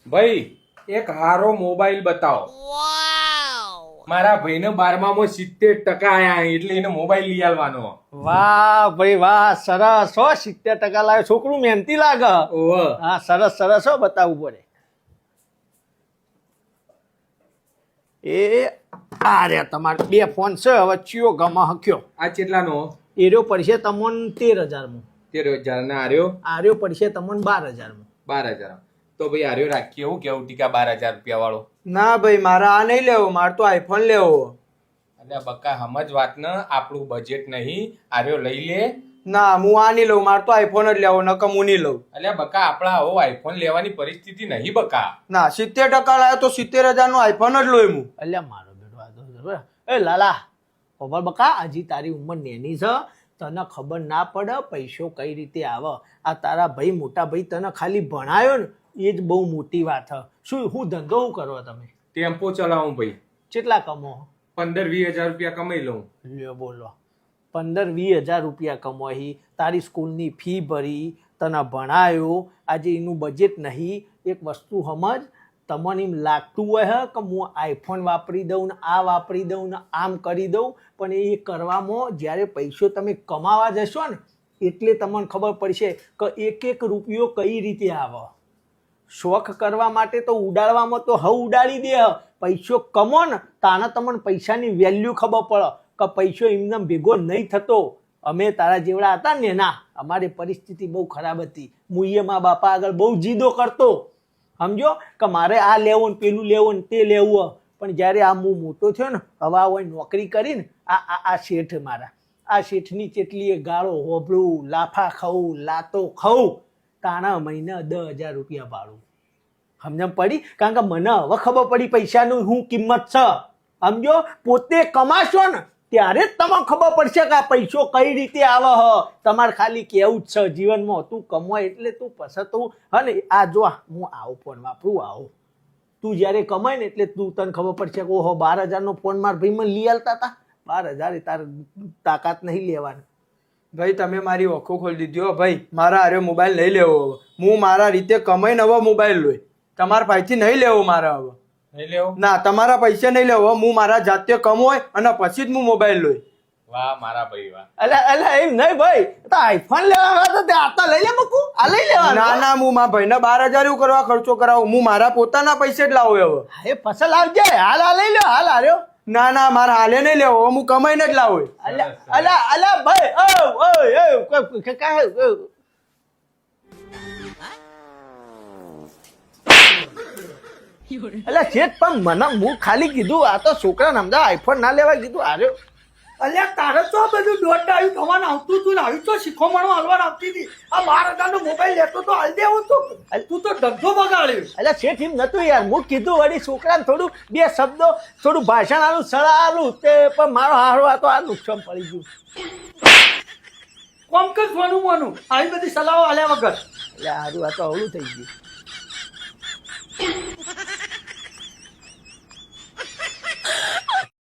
ભાઈ એક હારો મોબાઈલ બતાવો. મારા ભાઈને 12માં 70% આયા એટલે એને મોબાઈલ લઈ આલવાનો. વાહ ભાઈ વાહ, સરસ હો. 70% લાવે, છોકરું મહેનતી લાગે. ઓહો. હા, સરસ સરસ હો, બતાવવું પડે. એ આ રહ્યા તમારે 2 ફોન છે. હવે ચિયો ગમા હક્યો. આ કેટલાનો? એર્યો પડશે તમને 13,000 માં. 13,000 ના આર્યો આર્યો પડશે તમને 12,000 માં. 12,000. તો ભાઈ આર્યો રાખીએ. હું કેવું ટીકા 12,000 રૂપિયા વાળો? ના ભાઈ, મારે આ નહીં લેવો, મારે તો આઈફોન લેવો. એટલે બકા સમજ વાત ને, આપણું બજેટ નહીં. આર્યો લઈ લે. ના, હું આ નહીં લઉં, મારે તો આઈફોન જ લેવો, નકર હું નહીં લઉં. એટલે બકા આપણા આવો આઈફોન લેવાની પરિસ્થિતિ નહીં બકા. ના, 70% લાવ્યો તો 70,000 નો આઈફોન જ લઉં હું. અલ્યા મારો બેટો આ તો બરાબર. એ લાલા ખબર બકા, હજી તારી ઉંમર નેની છે, તને ખબર ના પડે પૈસો કઈ રીતે આવે. આ તારા ભાઈ મોટા ભાઈ તને ખાલી ભણાયો ને એ જ બહુ મોટી વાત છે. શું હું ધંધો શું કરો તમે? ટેમ્પો ચલાવું ભાઈ. કેટલા કમો? 15-20 હજાર રૂપિયા કમાઈ લઉં. લ્યો બોલો, 15-20 હજાર રૂપિયા કમાઈ, તારી સ્કૂલની ફી ભરી, તને ભણાયો, આજે એનું બજેટ નહીં. એક વસ્તુ સમજ, તમને એમ લાગતું હોય કે હું આઈફોન વાપરી દઉં ને આ વાપરી દઉં ને આમ કરી દઉં, પણ એ કરવામાં જ્યારે પૈસો તમે કમાવા જશો ને એટલે તમને ખબર પડશે કે એક એક રૂપિયો કઈ રીતે આવે. શોખ કરવા માટે તો ઉડાડવામાં તો હવે ઉડાડી દે. પૈસો કમો ને તાને તમને પૈસાની વેલ્યુ ખબર પડે કે પૈસો એમને ભેગો નહીં થતો. અમે તારા જેવડા હતા ને ના, અમારી પરિસ્થિતિ બહુ ખરાબ હતી. હું એ મા બાપા આગળ બહુ જીદો કરતો, સમજો કે મારે આ લેવું ને પેલું લેવું ને તે લેવું. પણ જ્યારે આ હું મોટો થયો ને, હવે આ હોય નોકરી કરીને આ શેઠ મારા, આ શેઠની કેટલી ગાળો હોભળું, લાફા ખાઉં, લાતો ખાઉં, તાણા મહિના 10,000 રૂપિયા ભાડું. સમજણ પડી? કારણ કે મને હવે ખબર પડી પૈસાનું શું કિંમત છે. સમજો, પોતે કમાશો ને ત્યારે જ તમને ખબર પડશે કે આ પૈસો કઈ રીતે આવે. તમારે ખાલી કેવું જ છે જીવનમાં, તું કમાય એટલે તું પસતું. અને આ જો હું આવું ફોન વાપરું આવું, તું જ્યારે કમાય ને એટલે તું તને ખબર પડશે કે ઓહો 12,000 ફોન મારા ભાઈ મને લઈ આલતા હતા. 12,000 તારે તાકાત નહીં લેવાની. ભાઈ તમે મારી ઓખો ખોલી દીધી હો ભાઈ. મારા હારે મોબાઈલ નહીં લેવો હવે. હું મારા રીતે કમાઈને હવે મોબાઈલ લઉં. તમારા પાસેથી નહીં લેવો મારે હવે. નહીં લેવો? ના, તમારા પૈસા નહીં લેવો. હું મારા જાતે કમોય અને પછી જ હું મોબાઈલ લઉં. વાહ મારા ભાઈ વાહ. અલા એમ નહીં ભાઈ, તો આઈફોન લેવા તો તે આ તો લઈ લે બકુ, આ લઈ લેવાનું. ના ના, હું મારા ભાઈને 12,000 એવું કરવા ખર્ચો કરાવું. હું મારા પોતાના પૈસે જ લાવું હવે. એ ફસલ આવજે, હાલ આ લઈ લો, હાલ હાર્યો. ના ના, મારે હાલે નહીં લેવો, હું કમાઈને જ લાવું. અલા ભાઈ, કાય અલ્યા શેઠ, પણ મને હું ખાલી કીધું આ તો છોકરાને સમજા આઈફોન ના લેવા કીધું. હાર્યો અલ્યા તારે તો બધું દોડ આવ્યું થવાનું આવતું તું ને આવી તો શીખવાડવા હાલવા આવતી હતી. આ 12,000 નો મોબાઈલ લેતો તો હાલ દેવું તું તો ધંધો બગાડ્યો. અલ્યા શેઠ એમ નતું યાર, હું કીધું વળી છોકરાને થોડું 2 શબ્દો થોડું ભાષણ આલું સળાલું તે, પણ મારો હારો આ તો આ નુકસાન પડી ગયું. કોમ કર સોનું મોનું આવી બધી સલાહો આલ્યા વગર. એટલે હારું આ તો અવળું થઈ ગયું.